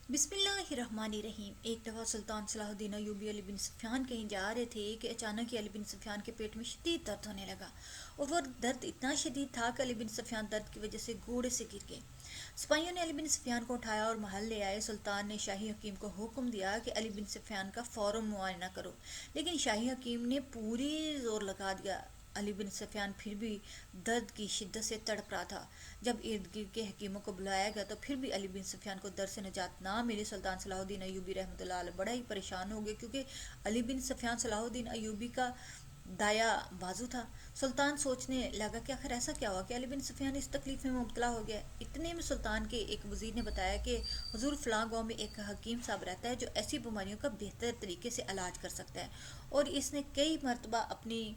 بسم اللہ الرحمن الرحیم۔ ایک دفعہ سلطان صلاح الدین ایوبی علی بن سفیان کہیں جا رہے تھے کہ اچانک ہی علی بن سفیان کے پیٹ میں شدید درد ہونے لگا، اور وہ درد اتنا شدید تھا کہ علی بن سفیان درد کی وجہ سے گھوڑے سے گر گئے۔ سپاہیوں نے علی بن سفیان کو اٹھایا اور محل لے آئے۔ سلطان نے شاہی حکیم کو حکم دیا کہ علی بن سفیان کا فوراً معائنہ کرو، لیکن شاہی حکیم نے پوری زور لگا دیا۔ علی بن سفیان پھر بھی درد کی شدت سے تڑپ رہا تھا۔ جب ارد گرد کے حکیموں کو بلایا گیا تو پھر بھی علی بن سفیان کو درد سے نجات نہ ملی۔ سلطان صلاح الدین ایوبی رحمۃ اللہ علیہ بڑا ہی پریشان ہو گئے، کیونکہ علی بن سفیان صلاح الدین ایوبی کا دایا بازو تھا۔ سلطان سوچنے لگا کہ آخر ایسا کیا ہوا کہ علی بن سفیان اس تکلیف میں مبتلا ہو گیا۔ اتنے میں سلطان کے ایک وزیر نے بتایا کہ حضور فلاں گاؤں میں ایک حکیم صاحب رہتا ہے جو ایسی بیماریوں کا بہتر طریقے سے علاج کر سکتا ہے، اور اس نے کئی مرتبہ اپنی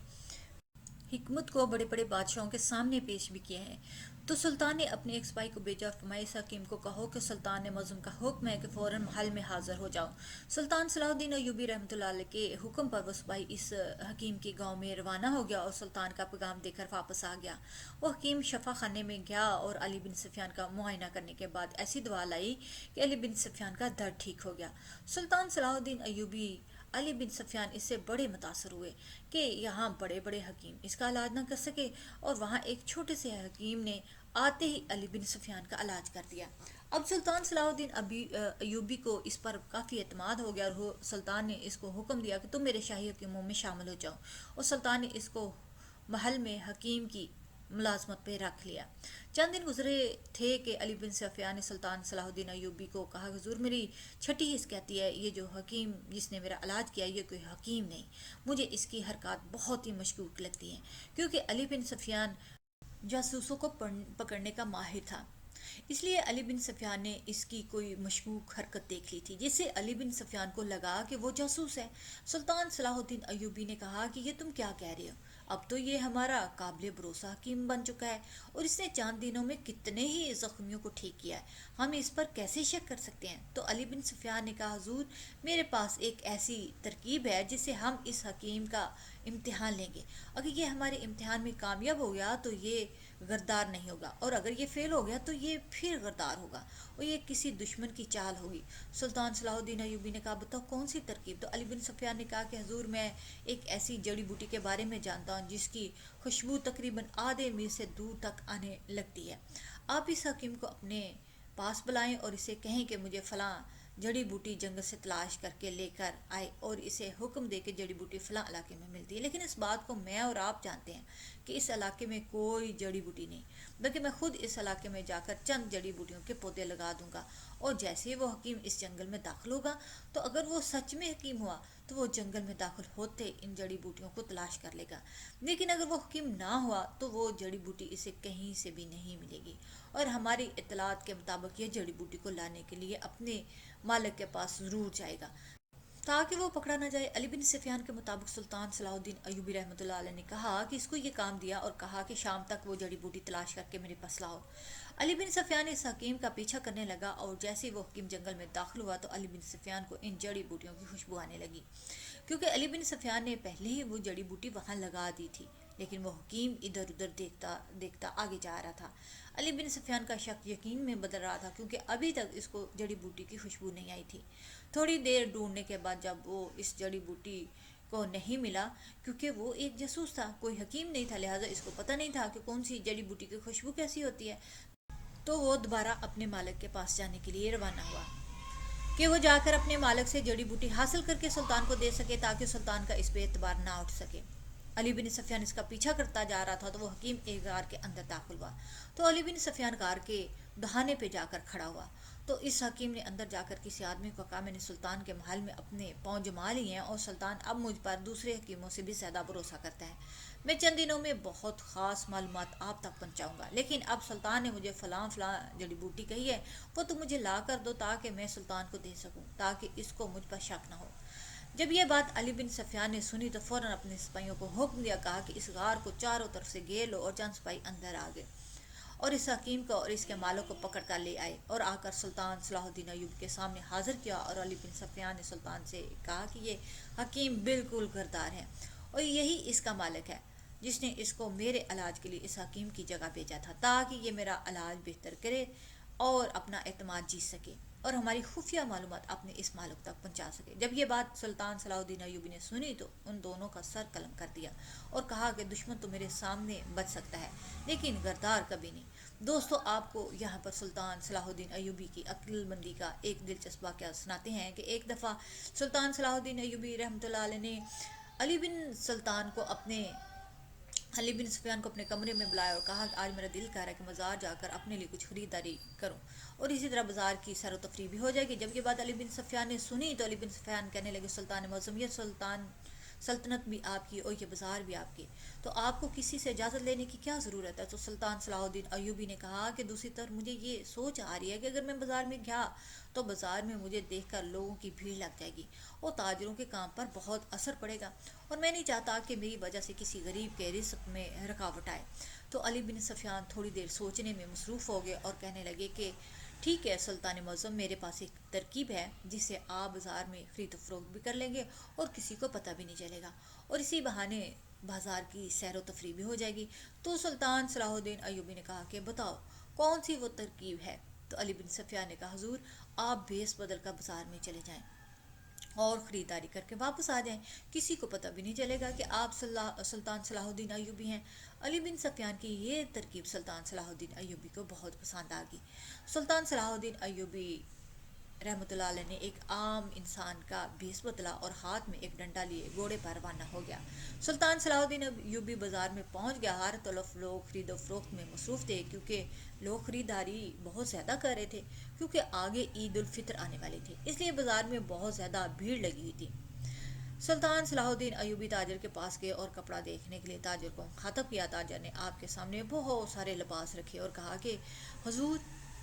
حکمت کو بڑے بڑے بادشاہوں کے سامنے پیش بھی کیا ہے۔ تو سلطان نے اپنے ایک سپاہی کو بھیجا اور فرمایا اس حکیم کو کہو کہ سلطان معظم کا حکم ہے کہ فوراً محل میں حاضر ہو جاؤ۔ سلطان صلاح الدین ایوبی رحمۃ اللہ علیہ کے حکم پر وہ سپاہی اس حکیم کے گاؤں میں روانہ ہو گیا اور سلطان کا پیغام دے کر واپس آ گیا۔ وہ حکیم شفا خانے میں گیا اور علی بن سفیان کا معائنہ کرنے کے بعد ایسی دوا لائی کہ علی بن سفیان کا درد ٹھیک ہو گیا۔ سلطان صلاح الدین ایوبی علی بن سفیان اس سے بڑے متاثر ہوئے کہ یہاں بڑے بڑے حکیم اس کا علاج نہ کر سکے، اور وہاں ایک چھوٹے سے حکیم نے آتے ہی علی بن سفیان کا علاج کر دیا۔ اب سلطان صلاح الدین ایوبی کو اس پر کافی اعتماد ہو گیا، اور سلطان نے اس کو حکم دیا کہ تم میرے شاہی حکیموں میں شامل ہو جاؤ، اور سلطان نے اس کو محل میں حکیم کی ملازمت پہ رکھ لیا۔ چند دن گزرے تھے کہ علی بن سفیان نے سلطان صلاح الدین ایوبی کو کہا کہ حضور میری چھٹی حس کہتی ہے یہ جو حکیم جس نے میرا علاج کیا یہ کوئی حکیم نہیں، مجھے اس کی حرکات بہت ہی مشکوک لگتی ہیں، کیونکہ علی بن سفیان جاسوسوں کو پکڑنے کا ماہر تھا۔ اس لیے علی بن سفیان نے اس کی کوئی مشکوک حرکت دیکھ لی تھی، جس سے علی بن سفیان کو لگا کہ وہ جاسوس ہے۔ سلطان صلاح الدین ایوبی نے کہا کہ یہ تم کیا کہہ رہے ہو؟ اب تو یہ ہمارا قابل بھروسہ حکیم بن چکا ہے، اور اس نے چند دنوں میں کتنے ہی زخمیوں کو ٹھیک کیا ہے، ہم اس پر کیسے شک کر سکتے ہیں؟ تو علی بن سفیان نے کہا حضور میرے پاس ایک ایسی ترکیب ہے جس سے ہم اس حکیم کا امتحان لیں گے، اگر یہ ہمارے امتحان میں کامیاب ہو گیا تو یہ غدار نہیں ہوگا، اور اگر یہ فیل ہو گیا تو یہ پھر غدار ہوگا، اور یہ کسی دشمن کی چال ہوگی۔ سلطان صلاح الدین ایوبی نے کہا بتاؤ کون سی ترکیب؟ تو علی بن سفیان نے کہا کہ حضور میں ایک ایسی جڑی بوٹی کے بارے میں جانتا ہوں جس کی خوشبو تقریباً آدھے میل سے دور تک آنے لگتی ہے، آپ اس حکیم کو اپنے پاس بلائیں اور اسے کہیں کہ مجھے فلاں جڑی بوٹی جنگل سے تلاش کر کے لے کر آئے، اور اسے حکم دے کہ جڑی بوٹی فلاں علاقے میں ملتی ہے، لیکن اس بات کو میں اور آپ جانتے ہیں کہ اس علاقے میں کوئی جڑی بوٹی نہیں، بلکہ میں خود اس علاقے میں جا کر چند جڑی بوٹیوں کے پودے لگا دوں گا، اور جیسے ہی وہ حکیم اس جنگل میں داخل ہوگا تو اگر وہ سچ میں حکیم ہوا تو وہ جنگل میں داخل ہوتے ان جڑی بوٹیوں کو تلاش کر لے گا، لیکن اگر وہ حکیم نہ ہوا تو وہ جڑی بوٹی اسے کہیں سے بھی نہیں ملے گی، اور ہماری اطلاعات کے مطابق یہ جڑی بوٹی کو لانے کے لیے اپنے مالک کے پاس ضرور جائے گا تاکہ وہ پکڑا نہ جائے۔ علی بن سفیان کے مطابق سلطان صلاح الدین ایوبی رحمۃ اللہ علیہ نے کہا کہ اس کو یہ کام دیا اور کہا کہ شام تک وہ جڑی بوٹی تلاش کر کے میرے پاس لاؤ۔ علی بن سفیان اس حکیم کا پیچھا کرنے لگا، اور جیسے ہی وہ حکیم جنگل میں داخل ہوا تو علی بن سفیان کو ان جڑی بوٹیوں کی خوشبو آنے لگی، کیونکہ علی بن سفیان نے پہلے ہی وہ جڑی بوٹی وہاں لگا دی تھی، لیکن وہ حکیم ادھر ادھر دیکھتا دیکھتا آگے جا رہا تھا۔ علی بن سفیان کا شک یقین میں بدل رہا تھا، کیونکہ ابھی تک اس کو جڑی بوٹی کی خوشبو نہیں آئی تھی۔ تھوڑی دیر ڈھونڈنے کے بعد جب وہ اس جڑی بوٹی کو نہیں ملا، کیونکہ وہ ایک جاسوس تھا، کوئی حکیم نہیں تھا، لہٰذا اس کو پتہ نہیں تھا کہ کون سی جڑی بوٹی کی خوشبو کیسی ہوتی ہے، تو وہ دوبارہ اپنے مالک کے پاس جانے کے لیے روانہ ہوا کہ وہ جا کر اپنے مالک سے جڑی بوٹی حاصل کر کے سلطان کو دے سکے تاکہ سلطان کا اس پہ اعتبار نہ اٹھ سکے۔ علی بن سفیان اس کا پیچھا کرتا جا رہا تھا تو وہ حکیم ایک غار کے اندر داخل ہوا، تو علی بن سفیان غار کے دہانے پہ جا کر کھڑا ہوا، تو اس حکیم نے اندر جا کر کسی آدمی کو کہا میں نے سلطان کے محل میں اپنے پاؤں جما لیے ہیں، اور سلطان اب مجھ پر دوسرے حکیموں سے بھی زیادہ بھروسہ کرتا ہے، میں چند دنوں میں بہت خاص معلومات آپ تک پہنچاؤں گا، لیکن اب سلطان نے مجھے فلاں فلاں جڑی بوٹی کہی ہے، وہ تم مجھے لا کر دو تاکہ میں سلطان کو دے سکوں، تاکہ اس کو مجھ پر شک نہ ہو۔ جب یہ بات علی بن سفیان نے سنی تو فوراً اپنے سپاہیوں کو حکم دیا، کہا کہ اس غار کو چاروں طرف سے گھیر لو، اور چند سپاہی اندر آ گئے اور اس حکیم کو اور اس کے مالوں کو پکڑ کر لے آئے، اور آ کر سلطان صلاح الدین ایوبی کے سامنے حاضر کیا، اور علی بن سفیان نے سلطان سے کہا کہ یہ حکیم بالکل غدار ہے، اور یہی اس کا مالک ہے جس نے اس کو میرے علاج کے لیے اس حکیم کی جگہ بھیجا تھا تاکہ یہ میرا علاج بہتر کرے، اور اپنا اعتماد جیت سکے اور ہماری خفیہ معلومات اپنے اس مالک تک پہنچا سکے۔ جب یہ بات سلطان صلاح الدین ایوبی نے سنی تو ان دونوں کا سر قلم کر دیا اور کہا کہ دشمن تو میرے سامنے بچ سکتا ہے لیکن غدار کبھی نہیں۔ دوستو، آپ کو یہاں پر سلطان صلاح الدین ایوبی کی عقل مندی کا ایک دلچسپ واقعہ سناتے ہیں کہ ایک دفعہ سلطان صلاح الدین ایوبی رحمۃ اللہ علیہ نے علی بن سلطان کو اپنے علی بن سفیان کو اپنے کمرے میں بلایا اور کہا کہ آج میرا دل کہہ رہا ہے کہ بازار جا کر اپنے لیے کچھ خریداری کروں اور اسی طرح بازار کی سیر و تفریح بھی ہو جائے گی۔ جب یہ بات علی بن سفیان نے سنی تو علی بن سفیان کہنے لگے، سلطان معظم، یہ سلطنت بھی آپ کی اور یہ بازار بھی آپ کی، تو آپ کو کسی سے اجازت لینے کی کیا ضرورت ہے؟ تو سلطان صلاح الدین ایوبی نے کہا کہ دوسری طرف مجھے یہ سوچ آ رہی ہے کہ اگر میں بازار میں گیا تو بازار میں مجھے دیکھ کر لوگوں کی بھیڑ لگ جائے گی اور تاجروں کے کام پر بہت اثر پڑے گا اور میں نہیں چاہتا کہ میری وجہ سے کسی غریب کے رزق میں رکاوٹ آئے۔ تو علی بن سفیان تھوڑی دیر سوچنے میں مصروف ہو گئے اور کہنے لگے کہ ٹھیک ہے سلطان معظم، میرے پاس ایک ترکیب ہے جس سے آپ بازار میں خرید و فروخت بھی کر لیں گے اور کسی کو پتہ بھی نہیں چلے گا اور اسی بہانے بازار کی سیر و تفریح بھی ہو جائے گی۔ تو سلطان صلاح الدین ایوبی نے کہا کہ بتاؤ کون سی وہ ترکیب ہے؟ تو علی بن سفیان نے کہا، حضور آپ بھیس بدل کر بازار میں چلے جائیں اور خریداری کر کے واپس آ جائیں، کسی کو پتہ بھی نہیں چلے گا کہ آپ سلطان صلاح الدین ایوبی ہیں۔ علی بن سفیان کی یہ ترکیب سلطان صلاح الدین ایوبی کو بہت پسند آ گئی۔ سلطان صلاح الدین ایوبی رحمۃ اللہ علیہ نے ایک عام انسان کا بھیس بدلا اور ہاتھ میں ایک ڈنڈا لیے گھوڑے پر روانہ ہو گیا۔ سلطان صلاح الدین ایوبی بازار میں پہنچ گیا۔ ہر طرف لوگ خرید و فروخت میں مصروف تھے کیونکہ لوگ خریداری بہت زیادہ کر رہے تھے کیونکہ آگے عید الفطر آنے والی تھی، اس لیے بازار میں بہت زیادہ بھیڑ لگی ہوئی تھی۔ سلطان صلاح الدین ایوبی تاجر کے پاس گئے اور کپڑا دیکھنے کے لیے تاجر کو مخاطب کیا۔ تاجر نے آپ کے سامنے بہت سارے لباس رکھے اور کہا کہ حضور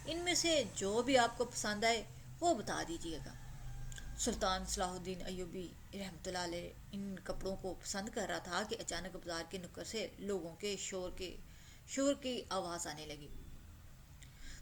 ان میں سے جو بھی آپ کو پسند آئے وہ بتا دیجیے گا۔ سلطان صلاح الدین ایوبی رحمۃ اللہ علیہ ان کپڑوں کو پسند کر رہا تھا کہ اچانک بازار کے نکر سے لوگوں کے شور کی آواز آنے لگی۔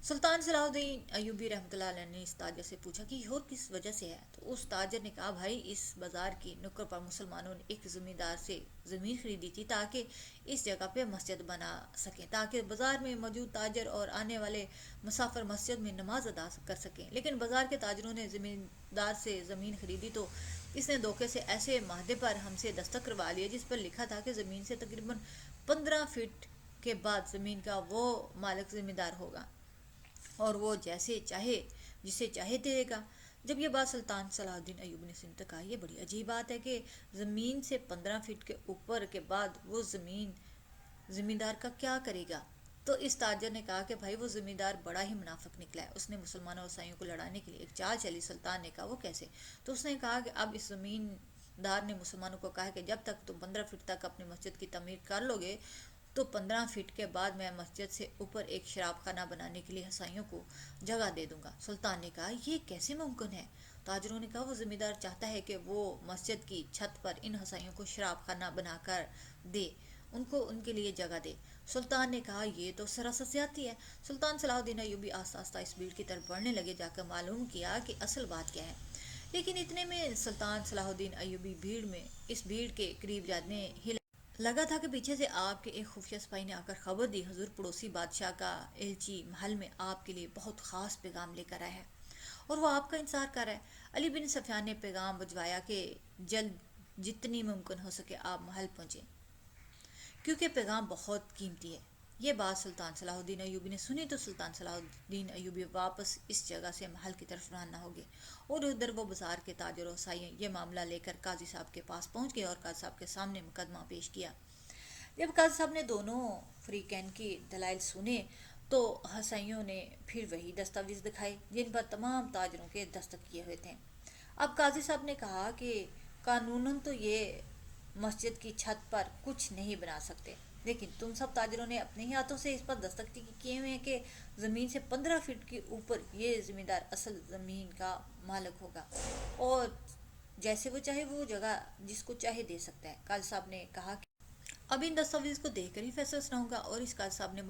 سلطان صلاح الدین ایوبی رحمۃ اللہ علیہ نے اس تاجر سے پوچھا کہ یہ کس وجہ سے ہے؟ تو اس تاجر نے کہا، بھائی اس بازار کی نکر پر مسلمانوں نے ایک زمیندار سے زمین خریدی تھی تاکہ اس جگہ پہ مسجد بنا سکیں، تاکہ بازار میں موجود تاجر اور آنے والے مسافر مسجد میں نماز ادا کر سکیں۔ لیکن بازار کے تاجروں نے زمیندار سے زمین خریدی تو اس نے دھوکے سے ایسے معاہدے پر ہم سے دستخط کروا لیا جس پر لکھا تھا کہ زمین سے تقریباً 15 فٹ کے بعد زمین کا وہ مالک زمیندار ہوگا اور وہ جسے چاہے دے گا۔ جب یہ بات سلطان صلاح الدین ایوبی نے سنی تو کہا، یہ بڑی عجیب بات ہے کہ زمین سے 15 فٹ کے اوپر کے بعد وہ زمین زمیندار کا کیا کرے گا؟ تو اس تاجر نے کہا کہ بھائی وہ زمیندار بڑا ہی منافق نکلا ہے، اس نے مسلمانوں اور عیسائیوں کو لڑانے کے لیے ایک چال چلی۔ سلطان نے کہا وہ کیسے؟ تو اس نے کہا کہ اب اس زمیندار نے مسلمانوں کو کہا کہ جب تک تم 15 فٹ تک اپنی مسجد کی تعمیر کر لو گے تو 15 فٹ کے بعد میں مسجد سے اوپر ایک شراب خانہ بنانے کے لیے عیسائیوں کو جگہ دے دوں گا۔ سلطان نے کہا یہ کیسے ممکن ہے؟ تاجروں نے کہا وہ زمیندار چاہتا ہے کہ وہ مسجد کی چھت پر ان عیسائیوں کو شراب خانہ بنا کر دے، ان کے لیے جگہ دے۔ سلطان نے کہا یہ تو سراسر زیادتی ہے۔ سلطان صلاح الدین ایوبی آہستہ آہستہ اس بھیڑ کی طرف بڑھنے لگے، جا کر معلوم کیا کہ اصل بات کیا ہے۔ لیکن اتنے میں سلطان صلاح الدین ایوبی اس بھیڑ کے قریب جانے ہی لگا تھا کہ پیچھے سے آپ کے ایک خفیہ سپاہی نے آ کر خبر دی، حضور پڑوسی بادشاہ کا ایلچی محل میں آپ کے لیے بہت خاص پیغام لے کر آیا ہے اور وہ آپ کا انتظار کر رہا ہے۔ علی بن سفیان نے پیغام بھجوایا کہ جلد جتنی ممکن ہو سکے آپ محل پہنچیں کیونکہ پیغام بہت قیمتی ہے۔ یہ بات سلطان صلاح الدین ایوبی نے سنی تو سلطان صلاح الدین ایوبی واپس اس جگہ سے محل کی طرف روانہ ہو گئے اور ادھر وہ بازار کے تاجر و عیسائی یہ معاملہ لے کر قاضی صاحب کے پاس پہنچ گئے اور قاضی صاحب کے سامنے مقدمہ پیش کیا۔ جب قاضی صاحب نے دونوں فریقین کی دلائل سنے تو عیسائیوں نے پھر وہی دستاویز دکھائے جن پر تمام تاجروں کے دستخط کیے ہوئے تھے۔ اب قاضی صاحب نے کہا کہ قانوناً تو یہ مسجد کی چھت پر کچھ نہیں بنا سکتے، لیکن تم سب تاجروں نے اپنے ہی ہاتھوں سے اس پر دستخط کیے ہوئے ہیں کہ زمین سے 15 فٹ کے اوپر یہ زمیندار اصل زمین کا مالک ہوگا اور جیسے وہ چاہے وہ جگہ جس کو چاہے دے سکتا ہے۔ قاضی صاحب نے کہا کہ اب ان دستاویز کو دیکھ کر ہی فیصلہ سناؤں گا، اور اس قاضی صاحب نے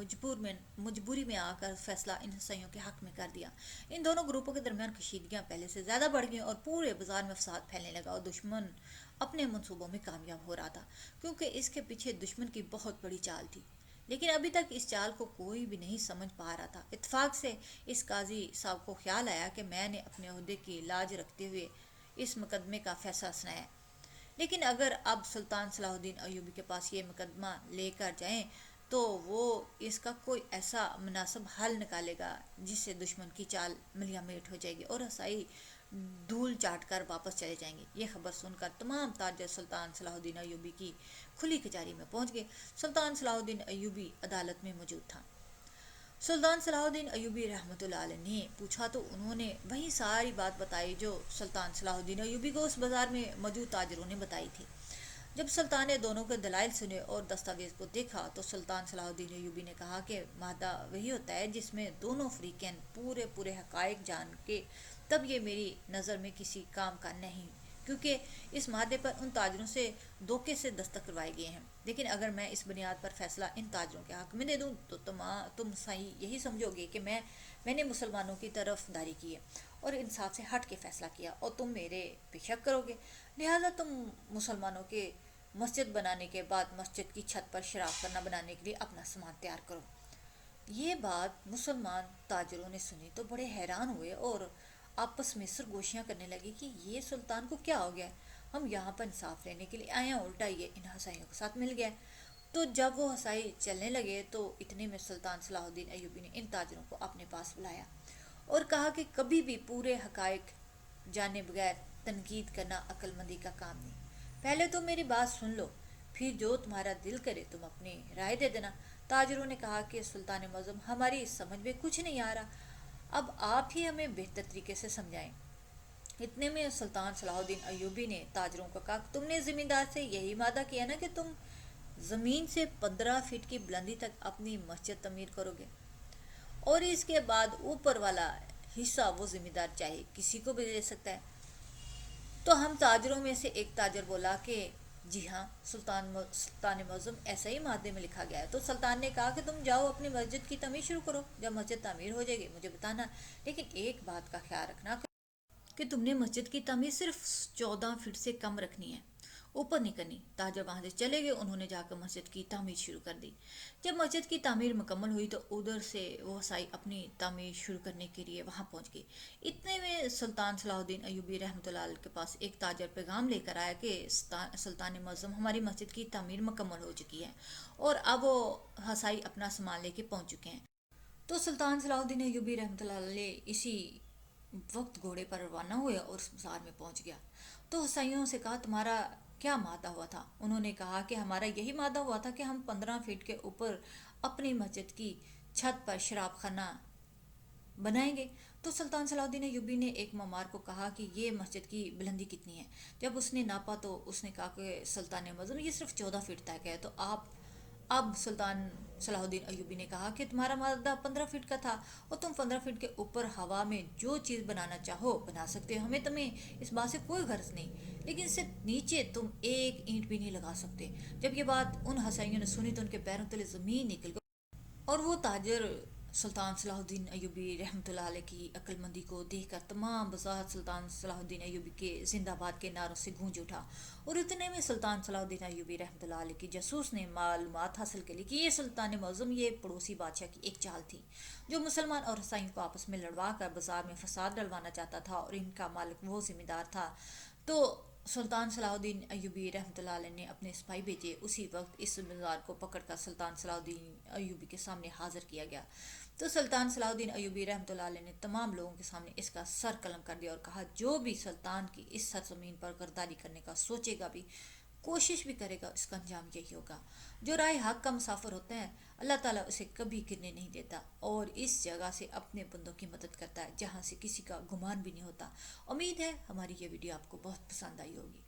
مجبوری میں آ کر فیصلہ ان عیسائیوں کے حق میں کر دیا۔ ان دونوں گروپوں کے درمیان کشیدگیاں پہلے سے زیادہ بڑھ گئیں اور پورے بازار میں فساد پھیلنے لگا اور دشمن اپنے منصوبوں میں کامیاب ہو رہا تھا کیونکہ اس کے پیچھے دشمن کی بہت بڑی چال تھی۔ لیکن ابھی تک اس چال کو کوئی بھی نہیں سمجھ پا رہا تھا۔ اتفاق سے اس قاضی صاحب کو خیال آیا کہ میں نے اپنے عہدے کی لاج رکھتے ہوئے اس مقدمے کا فیصلہ سنایا، لیکن اگر اب سلطان صلاح الدین ایوبی کے پاس یہ مقدمہ لے کر جائیں تو وہ اس کا کوئی ایسا مناسب حل نکالے گا جس سے دشمن کی چال ملیاں میٹ ہو جائے گی اور رسائی دھول چاٹ کر واپس چلے جائیں گے۔ یہ خبر سن کر تمام تاجر سلطان صلاح الدین ایوبی کی کھلی کچہری میں پہنچ گئے۔ سلطان صلاح الدین ایوبی عدالت میں موجود تھا۔ سلطان صلاح الدین ایوبی رحمۃ اللہ علیہ نے پوچھا تو انہوں نے وہی ساری بات بتائی جو سلطان صلاح الدین ایوبی کو اس بازار میں موجود تاجروں نے بتائی تھی۔ جب سلطان نے دونوں کے دلائل سنے اور دستاویز کو دیکھا تو سلطان صلاح الدین ایوبی نے کہا کہ معاہدہ وہی ہوتا ہے جس میں دونوں فریقین پورے حقائق جان کے، تب یہ میری نظر میں کسی کام کا نہیں، کیونکہ اس معاہدے پر ان تاجروں سے دھوکے سے دستخط کروائے گئے ہیں۔ لیکن اگر میں اس بنیاد پر فیصلہ ان تاجروں کے حق میں دے دوں تو تم صحیح یہی سمجھو گے کہ میں نے مسلمانوں کی طرف داری کی ہے اور انصاف سے ہٹ کے فیصلہ کیا، اور تم میرے پہ شک کرو گے، لہٰذا تم مسلمانوں کے مسجد بنانے کے بعد مسجد کی چھت پر شراب خانہ بنانے کے لیے اپنا سامان تیار کرو۔ یہ بات مسلمان تاجروں نے سنی تو بڑے حیران ہوئے اور آپس میں سرگوشیاں کرنے لگے کہ یہ سلطان کو کیا ہو گیا، ہم یہاں پر انصاف لینے کے لیے آئے ہیں، الٹا یہ ان ہسائیوں کے ساتھ مل گیا۔ تو جب وہ ہسائی چلنے لگے تو اتنے میں سلطان صلاح الدین ایوبی نے ان تاجروں کو اپنے پاس بلایا اور کہا کہ کبھی بھی پورے حقائق جانے بغیر تنقید کرنا عقل مندی کا کام نہیں۔ پہلے تو میری بات سن لو، پھر جو تمہارا دل کرے تم اپنی رائے دے دینا۔ تاجروں نے کہا کہ سلطان معظم، ہماری سمجھ میں کچھ نہیں آ رہا، اب آپ ہی ہمیں بہتر طریقے سے سمجھائیں۔ اتنے میں سلطان صلاح الدین ایوبی نے تاجروں کو کہا، تم نے زمیندار سے یہی وعدہ کیا نا کہ تم زمین سے 15 فٹ کی بلندی تک اپنی مسجد تعمیر کرو گے، اور اس کے بعد اوپر والا حصہ وہ زمیندار چاہے کسی کو بھی دے سکتا ہے۔ تو ہم تاجروں میں سے ایک تاجر بولا کہ جی ہاں سلطان معظم، ایسا ہی معاہدے میں لکھا گیا ہے۔ تو سلطان نے کہا کہ تم جاؤ اپنی مسجد کی تعمیر شروع کرو، جب مسجد تعمیر ہو جائے گی مجھے بتانا، لیکن ایک بات کا خیال رکھنا کہ تم نے مسجد کی تعمیر صرف 14 فٹ سے کم رکھنی ہے، اوپر نہیں کرنی۔ تاجر وہاں سے چلے گئے، انہوں نے جا کر مسجد کی تعمیر شروع کر دی۔ جب مسجد کی تعمیر مکمل ہوئی تو ادھر سے وہ ہسائی اپنی تعمیر شروع کرنے کے لیے وہاں پہنچ گئی۔ اتنے میں سلطان صلاح الدین ایوبی رحمۃ اللہ علیہ کے پاس ایک تاجر پیغام لے کر آیا کہ سلطان معظم، ہماری مسجد کی تعمیر مکمل ہو چکی ہے اور اب وہ ہسائی اپنا سامان لے کے پہنچ چکے ہیں۔ تو سلطان صلاح الدین ایوبی رحمۃ اللہ علیہ اسی وقت گھوڑے پر روانہ ہوئے اور اس بازار میں پہنچ گیا۔ تو ہسائیوں سے کہا، تمہارا کیا معاہدہ ہوا تھا؟ انہوں نے کہا کہ ہمارا یہی معاہدہ ہوا تھا کہ ہم 15 فٹ کے اوپر اپنی مسجد کی چھت پر شراب خانہ بنائیں گے۔ تو سلطان صلاح الدین ایوبی نے ایک معمار کو کہا کہ یہ مسجد کی بلندی کتنی ہے؟ جب اس نے ناپا تو اس نے کہا کہ سلطان معظم، یہ صرف 14 فٹ تک ہے۔ تو اب سلطان صلاح الدین ایوبی نے کہا کہ تمہارا معاہدہ 15 فٹ کا تھا اور تم 15 فٹ کے اوپر ہوا میں جو چیز بنانا چاہو بنا سکتے ہو، تمہیں اس بات سے کوئی غرض نہیں، لیکن اس سے نیچے تم ایک اینٹ بھی نہیں لگا سکتے۔ جب یہ بات ان ہسائیوں نے سنی تو ان کے پیروں تلے زمین نکل گئی اور وہ تاجر سلطان صلاح الدین ایوبی رحمۃ اللہ علیہ کی عقل مندی کو دیکھ کر تمام بازار سلطان صلاح الدین ایوبی کے زندہ باد کے نعروں سے گونج اٹھا۔ اور اتنے میں سلطان صلاح الدین ایوبی رحمۃ اللہ علیہ کی جاسوس نے معلومات حاصل کر لی کہ یہ سلطان معظم، یہ پڑوسی بادشاہ کی ایک چال تھی جو مسلمان اور عیسائیوں کو آپس میں لڑوا کر بازار میں فساد ڈلوانا چاہتا تھا، اور ان کا مالک وہ زمیندار تھا۔ تو سلطان صلاح الدین ایوبی رحمۃ اللہ علیہ نے اپنے سپاہی بھیجے، اسی وقت اس زمیندار کو پکڑ کر سلطان صلاح الدین ایوبی کے سامنے حاضر کیا گیا۔ تو سلطان صلاح الدین ایوبی رحمۃ اللہ علیہ نے تمام لوگوں کے سامنے اس کا سر قلم کر دیا اور کہا، جو بھی سلطان کی اس سرزمین پر غداری کرنے کا سوچے گا بھی، کوشش بھی کرے گا، اس کا انجام یہی ہوگا۔ جو رائے حق کا مسافر ہوتا ہے اللہ تعالیٰ اسے کبھی گرنے نہیں دیتا اور اس جگہ سے اپنے بندوں کی مدد کرتا ہے جہاں سے کسی کا گمان بھی نہیں ہوتا۔ امید ہے ہماری یہ ویڈیو آپ کو بہت پسند آئی ہوگی۔